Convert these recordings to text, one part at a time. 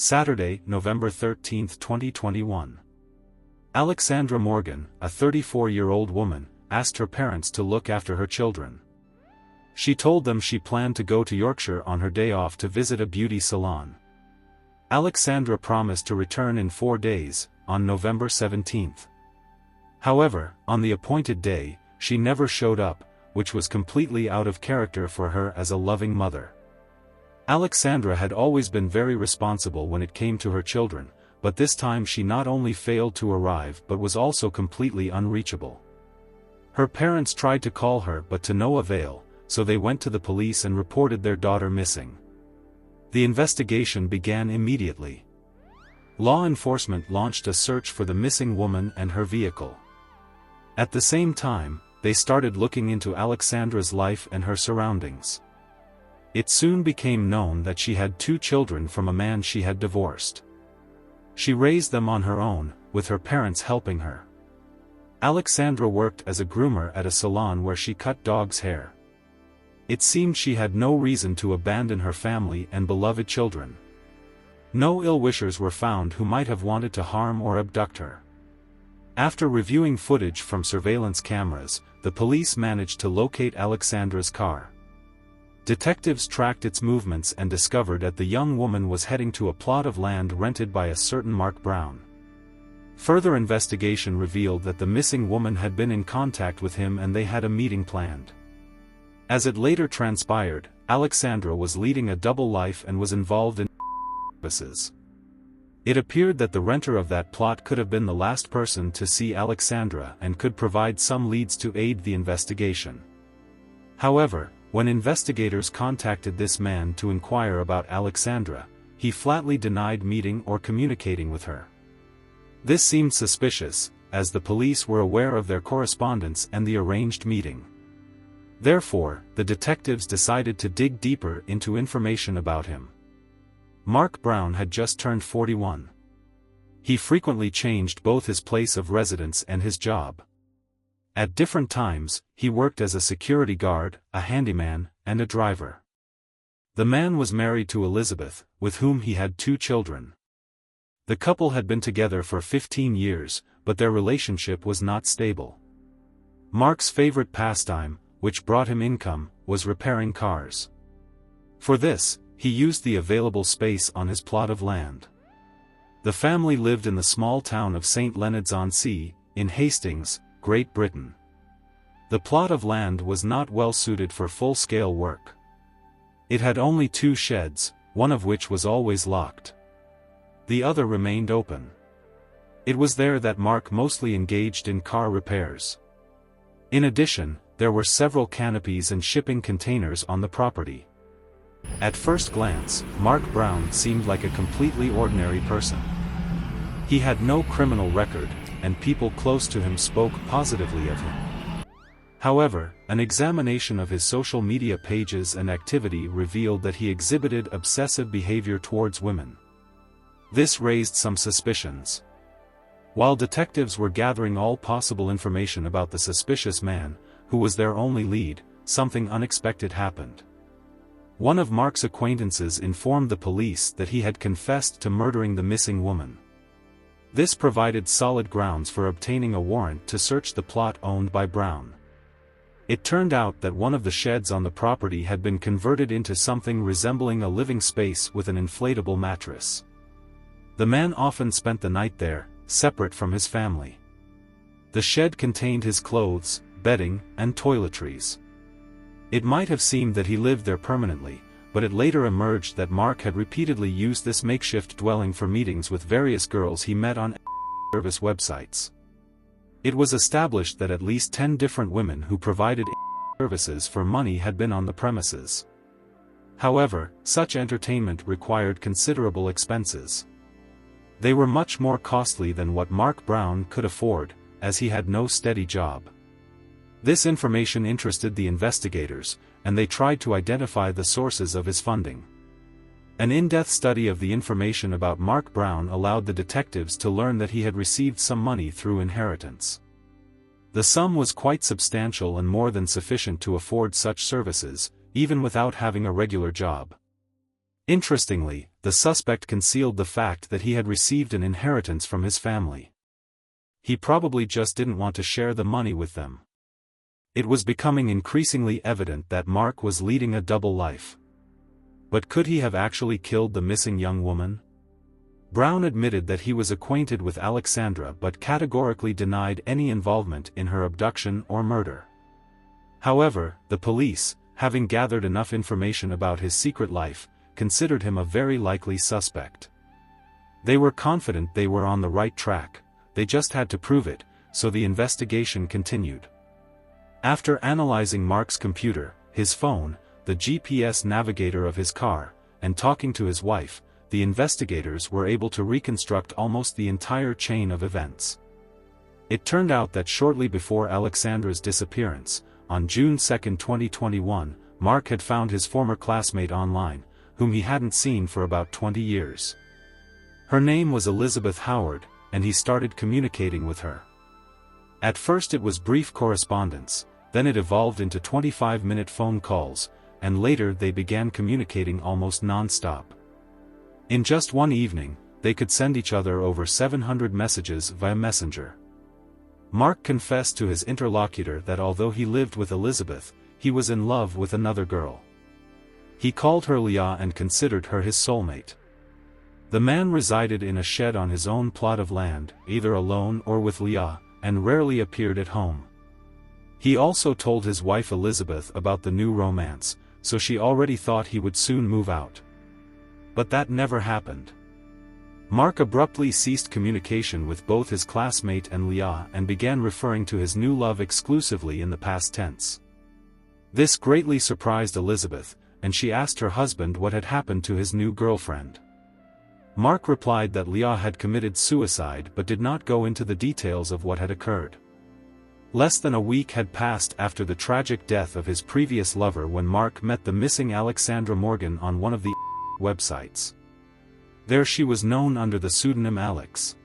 Saturday, November 13, 2021. Aleksandra Morgan, a 34-year-old woman, asked her parents to look after her children. She told them she planned to go to Yorkshire on her day off to visit a beauty salon. Aleksandra promised to return in 4 days, on November 17. However, on the appointed day, she never showed up, which was completely out of character for her as a loving mother. Aleksandra had always been very responsible when it came to her children, but this time she not only failed to arrive but was also completely unreachable. Her parents tried to call her but to no avail, so they went to the police and reported their daughter missing. The investigation began immediately. Law enforcement launched a search for the missing woman and her vehicle. At the same time, they started looking into Aleksandra's life and her surroundings. It soon became known that she had 2 children from a man she had divorced. She raised them on her own, with her parents helping her. Aleksandra worked as a groomer at a salon where she cut dogs' hair. It seemed she had no reason to abandon her family and beloved children. No ill-wishers were found who might have wanted to harm or abduct her. After reviewing footage from surveillance cameras, the police managed to locate Aleksandra's car. Detectives tracked its movements and discovered that the young woman was heading to a plot of land rented by a certain Mark Brown. Further investigation revealed that the missing woman had been in contact with him and they had a meeting planned. As it later transpired, Aleksandra was leading a double life and was involved in services. It appeared that the renter of that plot could have been the last person to see Aleksandra and could provide some leads to aid the investigation. However, when investigators contacted this man to inquire about Aleksandra, he flatly denied meeting or communicating with her. This seemed suspicious, as the police were aware of their correspondence and the arranged meeting. Therefore, the detectives decided to dig deeper into information about him. Mark Brown had just turned 41. He frequently changed both his place of residence and his job. At different times, he worked as a security guard, a handyman, and a driver. The man was married to Elizabeth, with whom he had 2 children. The couple had been together for 15 years, but their relationship was not stable. Mark's favorite pastime, which brought him income, was repairing cars. For this, he used the available space on his plot of land. The family lived in the small town of St Leonards-on-Sea, in Hastings, Great Britain. The plot of land was not well suited for full-scale work. It had only 2 sheds, one of which was always locked. The other remained open. It was there that Mark mostly engaged in car repairs. In addition, there were several canopies and shipping containers on the property. At first glance, Mark Brown seemed like a completely ordinary person. He had no criminal record, and people close to him spoke positively of him. However, an examination of his social media pages and activity revealed that he exhibited obsessive behavior towards women. This raised some suspicions. While detectives were gathering all possible information about the suspicious man, who was their only lead, something unexpected happened. One of Mark's acquaintances informed the police that he had confessed to murdering the missing woman. This provided solid grounds for obtaining a warrant to search the plot owned by Brown. It turned out that one of the sheds on the property had been converted into something resembling a living space with an inflatable mattress. The man often spent the night there, separate from his family. The shed contained his clothes, bedding, and toiletries. It might have seemed that he lived there permanently, but it later emerged that Mark had repeatedly used this makeshift dwelling for meetings with various girls he met on service websites. It was established that at least 10 different women who provided services for money had been on the premises. However, such entertainment required considerable expenses. They were much more costly than what Mark Brown could afford, as he had no steady job. This information interested the investigators, and they tried to identify the sources of his funding. An in-depth study of the information about Mark Brown allowed the detectives to learn that he had received some money through inheritance. The sum was quite substantial and more than sufficient to afford such services, even without having a regular job. Interestingly, the suspect concealed the fact that he had received an inheritance from his family. He probably just didn't want to share the money with them. It was becoming increasingly evident that Mark was leading a double life. But could he have actually killed the missing young woman? Brown admitted that he was acquainted with Aleksandra but categorically denied any involvement in her abduction or murder. However, the police, having gathered enough information about his secret life, considered him a very likely suspect. They were confident they were on the right track, they just had to prove it, so the investigation continued. After analyzing Mark's computer, his phone, the GPS navigator of his car, and talking to his wife, the investigators were able to reconstruct almost the entire chain of events. It turned out that shortly before Aleksandra's disappearance, on June 2, 2021, Mark had found his former classmate online, whom he hadn't seen for about 20 years. Her name was Elizabeth Howard, and he started communicating with her. At first it was brief correspondence, then it evolved into 25-minute phone calls, and later they began communicating almost non-stop. In just one evening, they could send each other over 700 messages via Messenger. Mark confessed to his interlocutor that although he lived with Elizabeth, he was in love with another girl. He called her Leah and considered her his soulmate. The man resided in a shed on his own plot of land, either alone or with Leah, and rarely appeared at home. He also told his wife Elizabeth about the new romance, so she already thought he would soon move out. But that never happened. Mark abruptly ceased communication with both his classmate and Leah and began referring to his new love exclusively in the past tense. This greatly surprised Elizabeth, and she asked her husband what had happened to his new girlfriend. Mark replied that Leah had committed suicide but did not go into the details of what had occurred. Less than a week had passed after the tragic death of his previous lover when Mark met the missing Aleksandra Morgan on one of the websites. There she was known under the pseudonym Alex.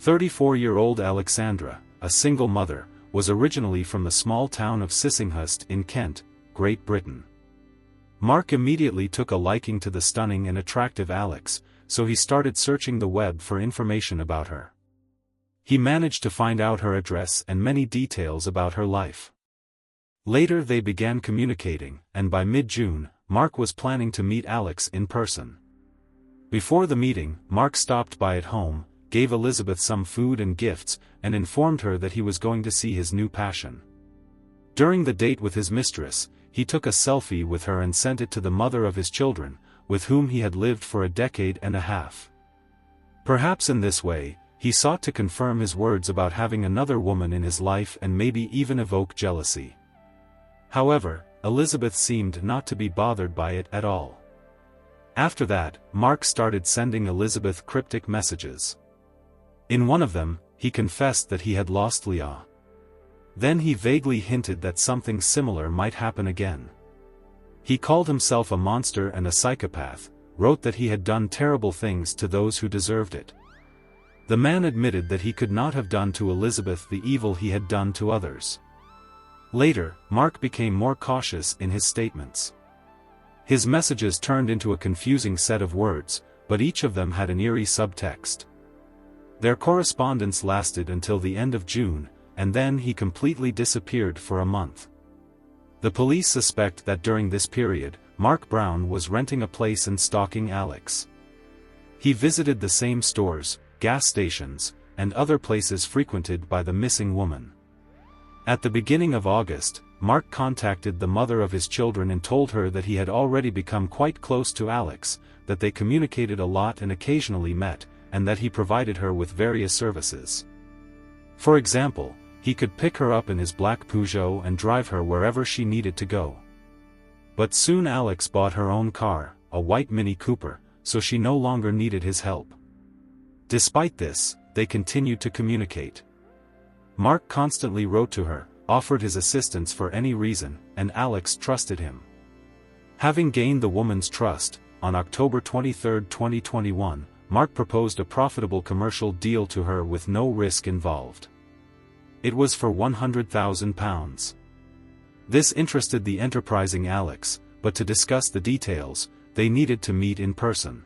34-year-old Aleksandra, a single mother, was originally from the small town of Sissinghurst in Kent, Great Britain. Mark immediately took a liking to the stunning and attractive Alex, so he started searching the web for information about her. He managed to find out her address and many details about her life. Later they began communicating, and by mid-June, Mark was planning to meet Alex in person. Before the meeting, Mark stopped by at home, gave Elizabeth some food and gifts, and informed her that he was going to see his new passion. During the date with his mistress, he took a selfie with her and sent it to the mother of his children, with whom he had lived for a decade and a half. Perhaps in this way, he sought to confirm his words about having another woman in his life and maybe even evoke jealousy. However, Elizabeth seemed not to be bothered by it at all. After that, Mark started sending Elizabeth cryptic messages. In one of them, he confessed that he had lost Leah. Then he vaguely hinted that something similar might happen again. He called himself a monster and a psychopath, wrote that he had done terrible things to those who deserved it. The man admitted that he could not have done to Elizabeth the evil he had done to others. Later, Mark became more cautious in his statements. His messages turned into a confusing set of words, but each of them had an eerie subtext. Their correspondence lasted until the end of June, and then he completely disappeared for a month. The police suspect that during this period, Mark Brown was renting a place and stalking Alex. He visited the same stores, gas stations, and other places frequented by the missing woman. At the beginning of August, Mark contacted the mother of his children and told her that he had already become quite close to Alex, that they communicated a lot and occasionally met, and that he provided her with various services. For example, he could pick her up in his black Peugeot and drive her wherever she needed to go. But soon Alex bought her own car, a white Mini Cooper, so she no longer needed his help. Despite this, they continued to communicate. Mark constantly wrote to her, offered his assistance for any reason, and Alex trusted him. Having gained the woman's trust, on October 23, 2021, Mark proposed a profitable commercial deal to her with no risk involved. It was for £100,000. This interested the enterprising Alex, but to discuss the details, they needed to meet in person.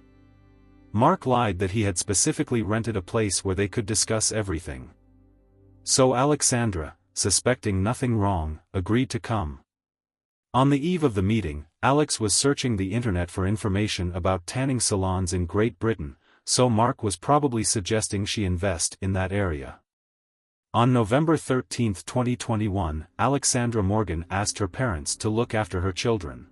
Mark lied that he had specifically rented a place where they could discuss everything. So Aleksandra, suspecting nothing wrong, agreed to come. On the eve of the meeting, Alex was searching the internet for information about tanning salons in Great Britain, so Mark was probably suggesting she invest in that area. On November 13, 2021, Aleksandra Morgan asked her parents to look after her children.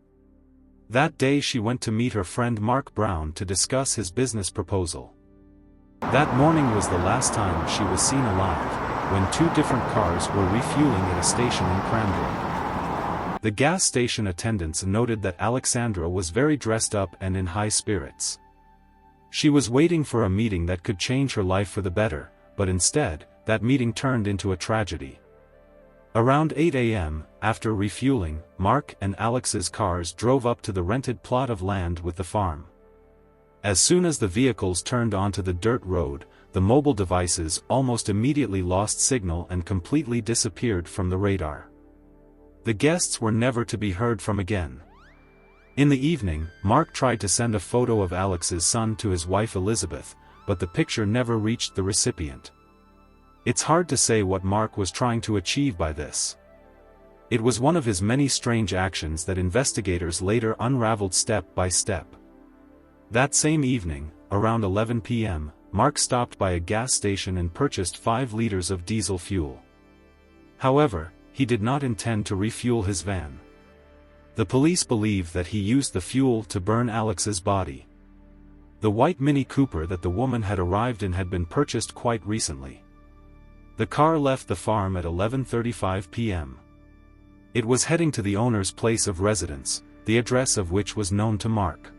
That day she went to meet her friend Mark Brown to discuss his business proposal. That morning was the last time she was seen alive, when two different cars were refueling at a station in Cranbrook. The gas station attendants noted that Aleksandra was very dressed up and in high spirits. She was waiting for a meeting that could change her life for the better, but instead, that meeting turned into a tragedy. Around 8 a.m., after refueling, Mark and Alex's cars drove up to the rented plot of land with the farm. As soon as the vehicles turned onto the dirt road, the mobile devices almost immediately lost signal and completely disappeared from the radar. The guests were never to be heard from again. In the evening, Mark tried to send a photo of Alex's son to his wife Elizabeth, but the picture never reached the recipient. It's hard to say what Mark was trying to achieve by this. It was one of his many strange actions that investigators later unraveled step by step. That same evening, around 11 p.m., Mark stopped by a gas station and purchased 5 liters of diesel fuel. However, he did not intend to refuel his van. The police believe that he used the fuel to burn Alex's body. The white Mini Cooper that the woman had arrived in had been purchased quite recently. The car left the farm at 11:35 p.m. It was heading to the owner's place of residence, the address of which was known to Mark.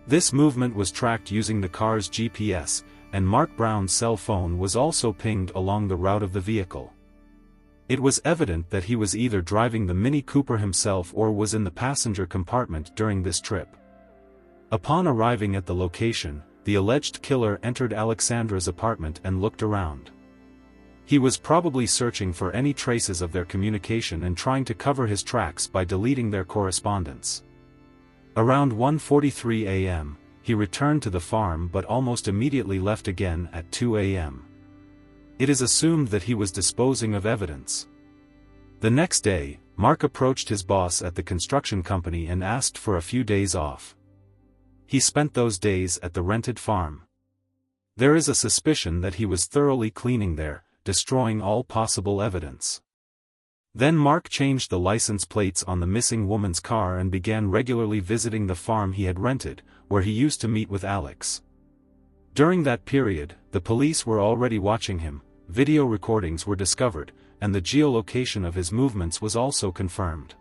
This movement was tracked using the car's GPS, and Mark Brown's cell phone was also pinged along the route of the vehicle. It was evident that he was either driving the Mini Cooper himself or was in the passenger compartment during this trip. Upon arriving at the location, the alleged killer entered Aleksandra's apartment and looked around. He was probably searching for any traces of their communication and trying to cover his tracks by deleting their correspondence. Around 1:43 a.m., he returned to the farm but almost immediately left again at 2 a.m. It is assumed that he was disposing of evidence. The next day, Mark approached his boss at the construction company and asked for a few days off. He spent those days at the rented farm. There is a suspicion that he was thoroughly cleaning there, destroying all possible evidence. Then Mark changed the license plates on the missing woman's car and began regularly visiting the farm he had rented, where he used to meet with Alex. During that period, the police were already watching him, video recordings were discovered, and the geolocation of his movements was also confirmed.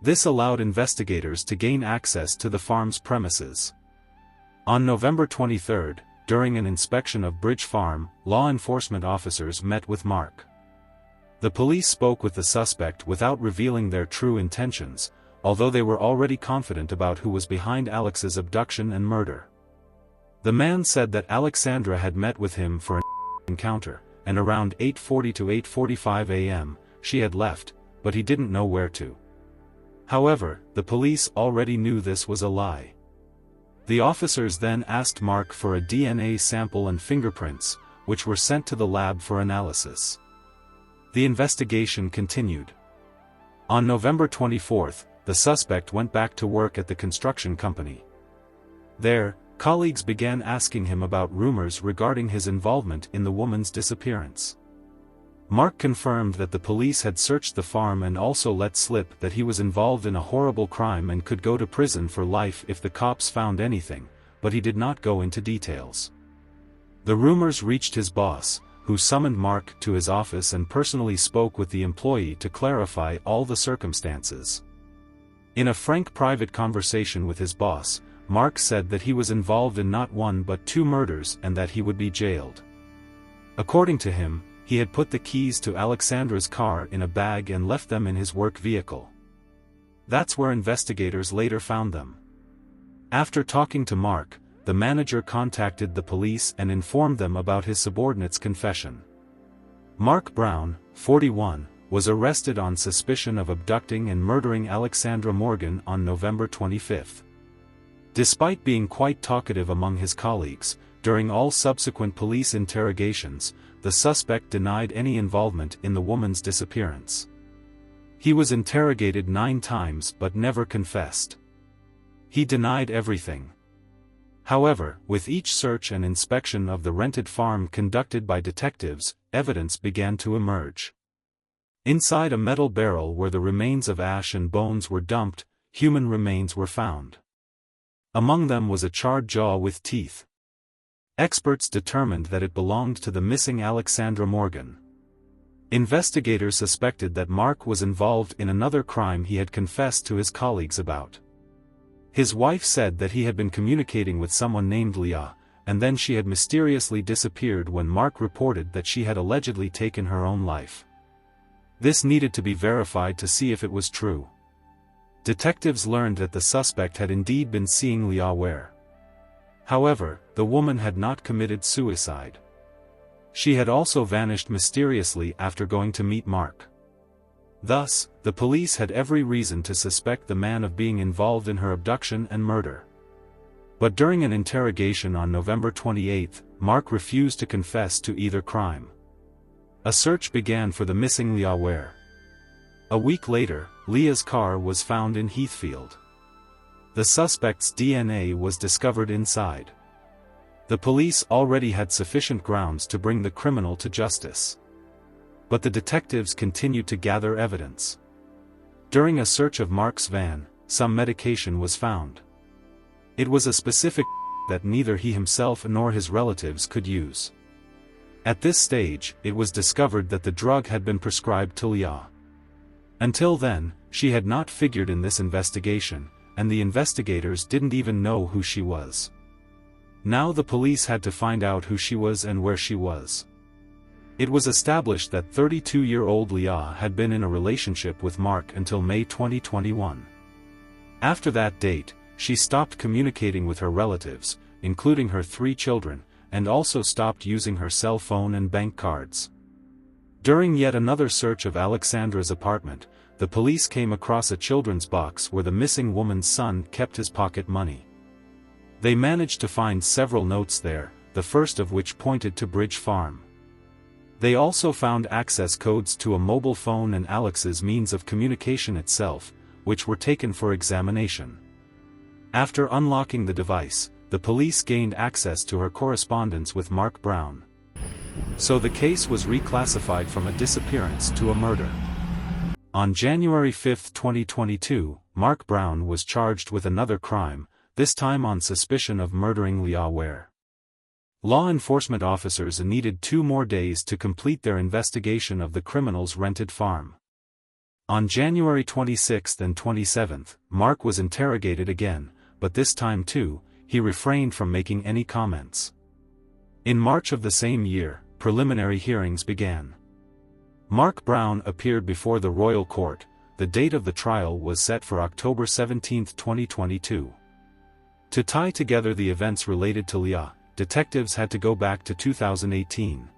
This allowed investigators to gain access to the farm's premises. On November 23, during an inspection of Bridge Farm, law enforcement officers met with Mark. The police spoke with the suspect without revealing their true intentions, although they were already confident about who was behind Alex's abduction and murder. The man said that Aleksandra had met with him for an encounter, and around 8:40 to 8:45 a.m., she had left, but he didn't know where to. However, the police already knew this was a lie. The officers then asked Mark for a DNA sample and fingerprints, which were sent to the lab for analysis. The investigation continued. On November 24, the suspect went back to work at the construction company. There, colleagues began asking him about rumors regarding his involvement in the woman's disappearance. Mark confirmed that the police had searched the farm and also let slip that he was involved in a horrible crime and could go to prison for life if the cops found anything, but he did not go into details. The rumors reached his boss, who summoned Mark to his office and personally spoke with the employee to clarify all the circumstances. In a frank private conversation with his boss, Mark said that he was involved in not 1 but 2 murders and that he would be jailed. According to him, he had put the keys to Aleksandra's car in a bag and left them in his work vehicle. That's where investigators later found them. After talking to Mark, the manager contacted the police and informed them about his subordinate's confession. Mark Brown, 41, was arrested on suspicion of abducting and murdering Aleksandra Morgan on November 25. Despite being quite talkative among his colleagues, during all subsequent police interrogations, the suspect denied any involvement in the woman's disappearance. He was interrogated 9 times but never confessed. He denied everything. However, with each search and inspection of the rented farm conducted by detectives, evidence began to emerge. Inside a metal barrel where the remains of ash and bones were dumped, human remains were found. Among them was a charred jaw with teeth. Experts determined that it belonged to the missing Aleksandra Morgan. Investigators suspected that Mark was involved in another crime he had confessed to his colleagues about. His wife said that he had been communicating with someone named Leah, and then she had mysteriously disappeared when Mark reported that she had allegedly taken her own life. This needed to be verified to see if it was true. Detectives learned that the suspect had indeed been seeing Leah Ware. However, the woman had not committed suicide. She had also vanished mysteriously after going to meet Mark. Thus, the police had every reason to suspect the man of being involved in her abduction and murder. But during an interrogation on November 28, Mark refused to confess to either crime. A search began for the missing Leah Ware. A week later, Leah's car was found in Heathfield. The suspect's DNA was discovered inside. The police already had sufficient grounds to bring the criminal to justice. But the detectives continued to gather evidence. During a search of Mark's van, some medication was found. It was a specific that neither he himself nor his relatives could use. At this stage, it was discovered that the drug had been prescribed to Leah. Until then, she had not figured in this investigation, and the investigators didn't even know who she was. Now the police had to find out who she was and where she was. It was established that 32-year-old Leah had been in a relationship with Mark until May 2021. After that date, she stopped communicating with her relatives, including her 3 children, and also stopped using her cell phone and bank cards. During yet another search of Aleksandra's apartment, the police came across a children's box where the missing woman's son kept his pocket money. They managed to find several notes there, the first of which pointed to Bridge Farm. They also found access codes to a mobile phone and Alex's means of communication itself, which were taken for examination. After unlocking the device, the police gained access to her correspondence with Mark Brown. So the case was reclassified from a disappearance to a murder. On January 5, 2022, Mark Brown was charged with another crime, this time on suspicion of murdering Leah Ware. Law enforcement officers needed 2 more days to complete their investigation of the criminal's rented farm. On January 26 and 27, Mark was interrogated again, but this time too, he refrained from making any comments. In March of the same year, preliminary hearings began. Mark Brown appeared before the Royal Court. The date of the trial was set for October 17, 2022. To tie together the events related to Leah, detectives had to go back to 2018.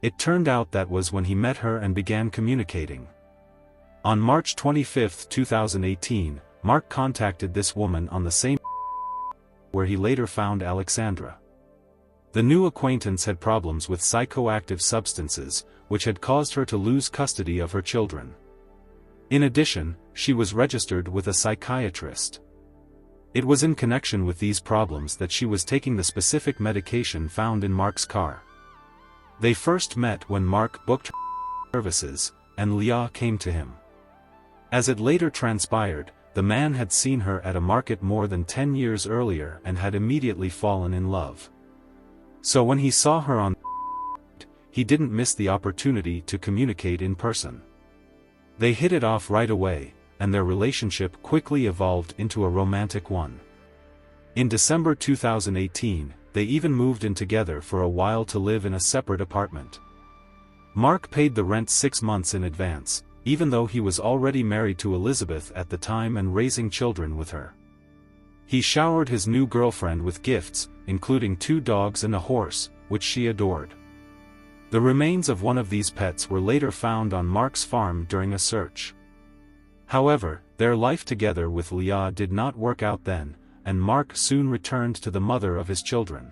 It turned out that was when he met her and began communicating. On March 25, 2018, Mark contacted this woman on the same where he later found Aleksandra. The new acquaintance had problems with psychoactive substances, which had caused her to lose custody of her children. In addition, she was registered with a psychiatrist. It was in connection with these problems that she was taking the specific medication found in Mark's car. They first met when Mark booked her services, and Leah came to him. As it later transpired, the man had seen her at a market more than 10 years earlier and had immediately fallen in love. So when he saw her on he didn't miss the opportunity to communicate in person. They hit it off right away, and their relationship quickly evolved into a romantic one. In December 2018, they even moved in together for a while to live in a separate apartment. Mark paid the rent 6 months in advance, even though he was already married to Elizabeth at the time and raising children with her. He showered his new girlfriend with gifts, including 2 dogs and a horse, which she adored. The remains of one of these pets were later found on Mark's farm during a search. However, their life together with Leah did not work out then, and Mark soon returned to the mother of his children.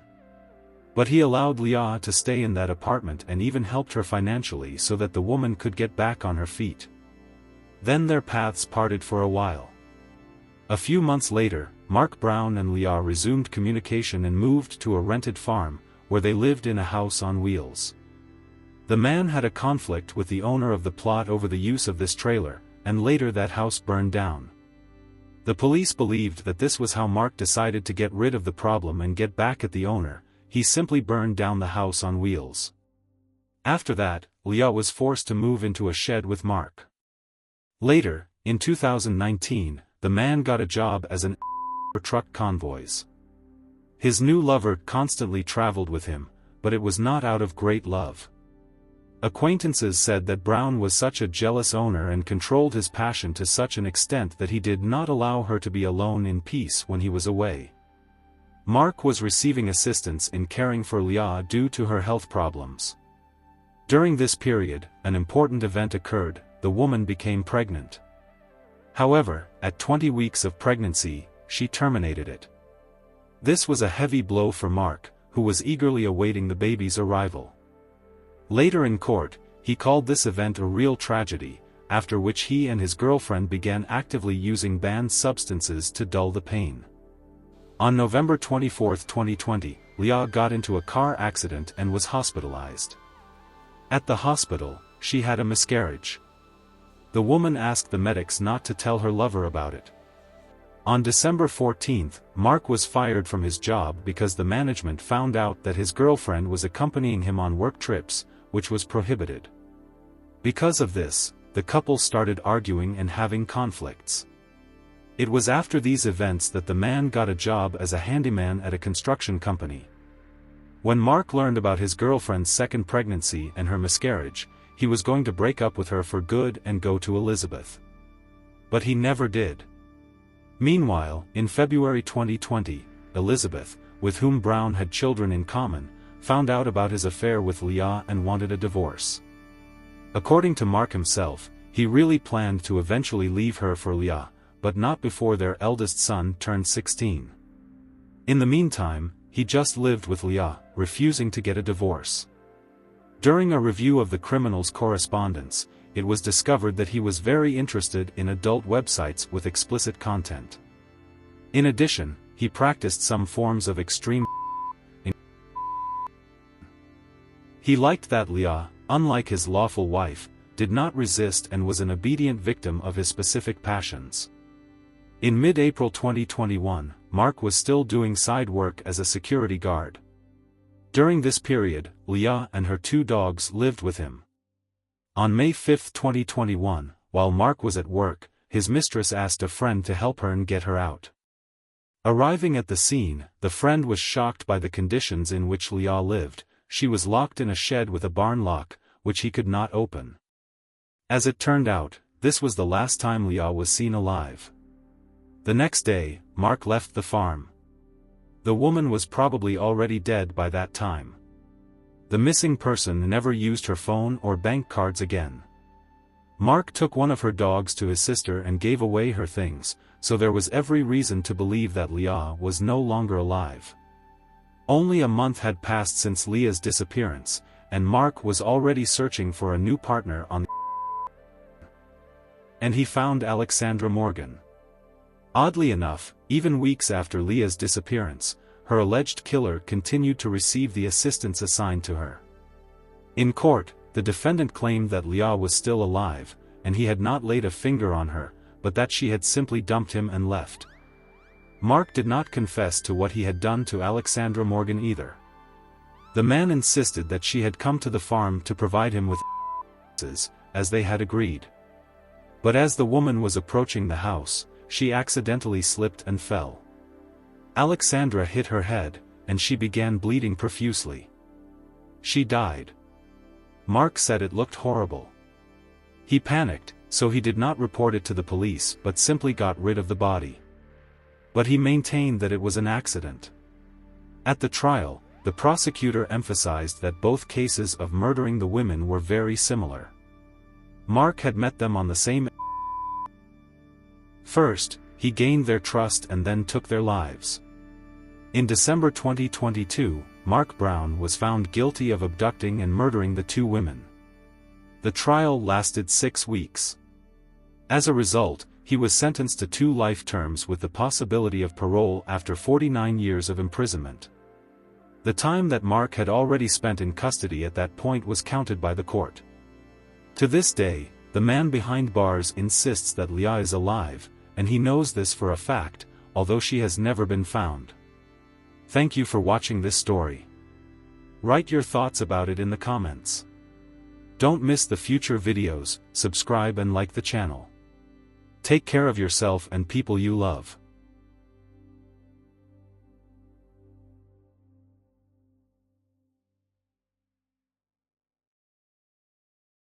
But he allowed Leah to stay in that apartment and even helped her financially so that the woman could get back on her feet. Then their paths parted for a while. A few months later, Mark Brown and Leah resumed communication and moved to a rented farm, where they lived in a house on wheels. The man had a conflict with the owner of the plot over the use of this trailer, and later that house burned down. The police believed that this was how Mark decided to get rid of the problem and get back at the owner. He simply burned down the house on wheels. After that, Leah was forced to move into a shed with Mark. Later, in 2019, the man got a job as an truck convoys. His new lover constantly traveled with him, but it was not out of great love. Acquaintances said that Brown was such a jealous owner and controlled his passion to such an extent that he did not allow her to be alone in peace when he was away. Mark was receiving assistance in caring for Leah due to her health problems. During this period, an important event occurred: the woman became pregnant. However, at 20 weeks of pregnancy, she terminated it. This was a heavy blow for Mark, who was eagerly awaiting the baby's arrival. Later in court, he called this event a real tragedy, after which he and his girlfriend began actively using banned substances to dull the pain. On November 24, 2020, Leah got into a car accident and was hospitalized. At the hospital, she had a miscarriage. The woman asked the medics not to tell her lover about it. On December 14, Mark was fired from his job because the management found out that his girlfriend was accompanying him on work trips, which was prohibited. Because of this, the couple started arguing and having conflicts. It was after these events that the man got a job as a handyman at a construction company. When Mark learned about his girlfriend's second pregnancy and her miscarriage, he was going to break up with her for good and go to Elizabeth. But he never did. Meanwhile, in February 2020, Elizabeth, with whom Brown had children in common, found out about his affair with Leah and wanted a divorce. According to Mark himself, he really planned to eventually leave her for Leah, but not before their eldest son turned 16. In the meantime, he just lived with Leah, refusing to get a divorce. During a review of the criminal's correspondence, it was discovered that he was very interested in adult websites with explicit content. In addition, he practiced some forms of extreme. He liked that Leah, unlike his lawful wife, did not resist and was an obedient victim of his specific passions. In mid-April 2021, Mark was still doing side work as a security guard. During this period, Leah and her 2 dogs lived with him. On May 5, 2021, while Mark was at work, his mistress asked a friend to help her and get her out. Arriving at the scene, the friend was shocked by the conditions in which Leah lived. She was locked in a shed with a barn lock, which he could not open. As it turned out, this was the last time Leah was seen alive. The next day, Mark left the farm. The woman was probably already dead by that time. The missing person never used her phone or bank cards again. Mark took one of her dogs to his sister and gave away her things, so there was every reason to believe that Leah was no longer alive. Only a month had passed since Leah's disappearance, and Mark was already searching for a new partner on the and he found Aleksandra Morgan. Oddly enough, even weeks after Leah's disappearance, her alleged killer continued to receive the assistance assigned to her. In court, the defendant claimed that Leah was still alive, and he had not laid a finger on her, but that she had simply dumped him and left. Mark did not confess to what he had done to Aleksandra Morgan either. The man insisted that she had come to the farm to provide him with as they had agreed. But as the woman was approaching the house, she accidentally slipped and fell. Aleksandra hit her head, and she began bleeding profusely. She died. Mark said it looked horrible. He panicked, so he did not report it to the police but simply got rid of the body. But he maintained that it was an accident. At the trial, the prosecutor emphasized that both cases of murdering the women were very similar. Mark had met them on the same. First, he gained their trust and then took their lives. In December 2022, Mark Brown was found guilty of abducting and murdering the two women. The trial lasted 6 weeks. As a result, he was sentenced to 2 life terms with the possibility of parole after 49 years of imprisonment. The time that Mark had already spent in custody at that point was counted by the court. To this day, the man behind bars insists that Leah is alive, and he knows this for a fact, although she has never been found. Thank you for watching this story. Write your thoughts about it in the comments. Don't miss the future videos, subscribe and like the channel. Take care of yourself and people you love.